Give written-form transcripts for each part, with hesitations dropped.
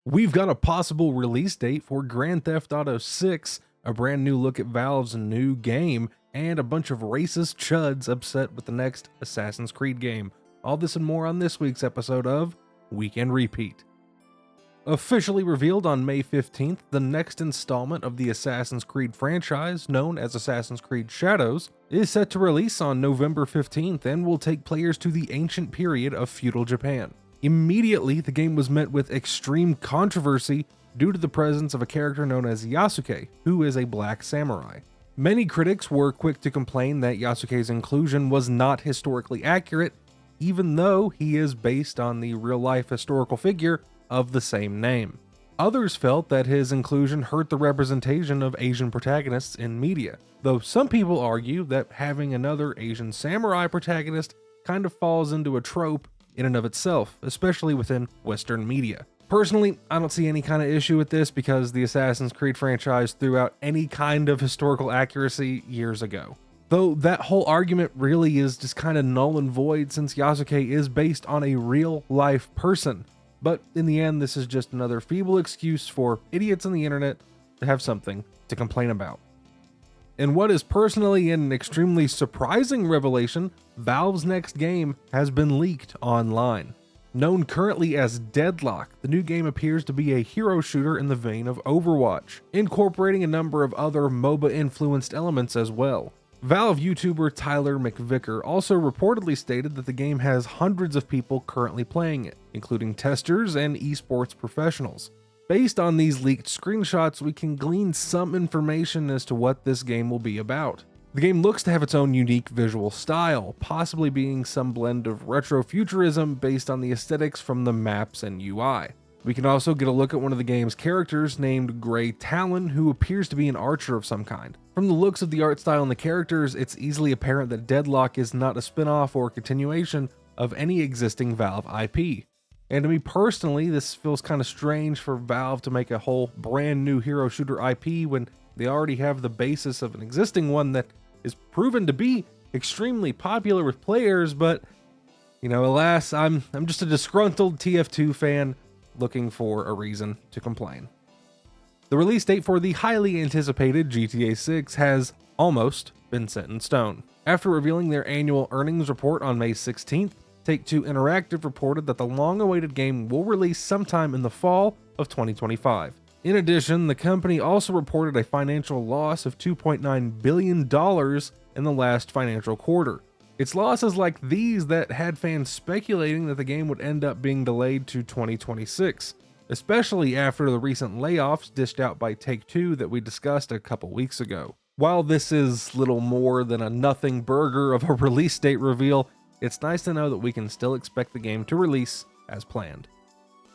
We've got a possible release date for Grand Theft Auto 6, a brand new look at Valve's new game, and a bunch of racist chuds upset with the next Assassin's Creed game. All this and more on this week's episode of Weekend Repeat. Officially revealed on May 15th, the next installment of the Assassin's Creed franchise, known as Assassin's Creed Shadows, is set to release on November 15th and will take players to the ancient period of feudal Japan. Immediately, the game was met with extreme controversy due to the presence of a character known as Yasuke, who is a black samurai. Many critics were quick to complain that Yasuke's inclusion was not historically accurate, even though he is based on the real-life historical figure of the same name. Others felt that his inclusion hurt the representation of Asian protagonists in media, though some people argue that having another Asian samurai protagonist kind of falls into a trope in and of itself, especially within Western media. Personally, I don't see any kind of issue with this because the Assassin's Creed franchise threw out any kind of historical accuracy years ago. Though that whole argument really is just kind of null and void since Yasuke is based on a real-life person. But in the end, this is just another feeble excuse for idiots on the internet to have something to complain about. In what is personally an extremely surprising revelation, Valve's next game has been leaked online. Known currently as Deadlock, the new game appears to be a hero shooter in the vein of Overwatch, incorporating a number of other MOBA-influenced elements as well. Valve YouTuber Tyler McVicker also reportedly stated that the game has hundreds of people currently playing it, including testers and esports professionals. Based on these leaked screenshots, we can glean some information as to what this game will be about. The game looks to have its own unique visual style, possibly being some blend of retrofuturism based on the aesthetics from the maps and UI. We can also get a look at one of the game's characters named Grey Talon, who appears to be an archer of some kind. From the looks of the art style and the characters, it's easily apparent that Deadlock is not a spin-off or continuation of any existing Valve IP. And to me personally, this feels kind of strange for Valve to make a whole brand new hero shooter IP when they already have the basis of an existing one that is proven to be extremely popular with players, but, alas, I'm just a disgruntled TF2 fan looking for a reason to complain. The release date for the highly anticipated GTA 6 has almost been set in stone. After revealing their annual earnings report on May 16th, Take-Two Interactive reported that the long-awaited game will release sometime in the fall of 2025. In addition, the company also reported a financial loss of $2.9 billion in the last financial quarter. It's losses like these that had fans speculating that the game would end up being delayed to 2026, especially after the recent layoffs dished out by Take-Two that we discussed a couple weeks ago. While this is little more than a nothing burger of a release date reveal, it's nice to know that we can still expect the game to release as planned.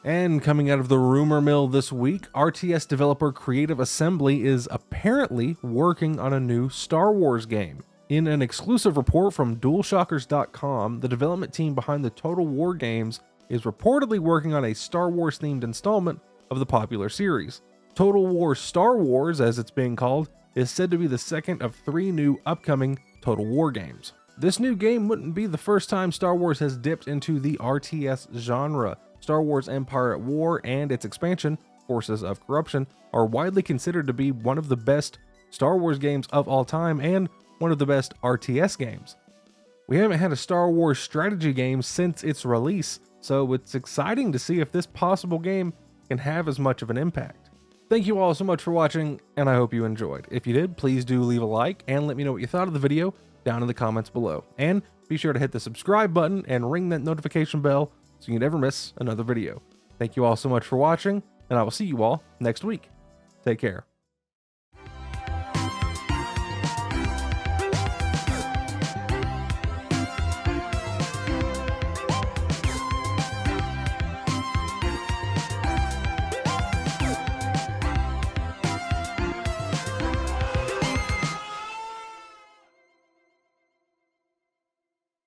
And coming out of the rumor mill this week, RTS developer Creative Assembly is apparently working on a new Star Wars game. In an exclusive report from DualShockers.com, the development team behind the Total War games is reportedly working on a Star Wars themed installment of the popular series. Total War Star Wars, as it's being called, is said to be the second of 3 new upcoming Total War games. This new game wouldn't be the first time Star Wars has dipped into the RTS genre. Star Wars Empire at War and its expansion, Forces of Corruption, are widely considered to be one of the best Star Wars games of all time and one of the best RTS games. We haven't had a Star Wars strategy game since its release, so it's exciting to see if this possible game can have as much of an impact. Thank you all so much for watching, and I hope you enjoyed. If you did, please do leave a like and let me know what you thought of the video down in the comments below. And be sure to hit the subscribe button and ring that notification bell so you never miss another video. Thank you all so much for watching, and I will see you all next week. Take care.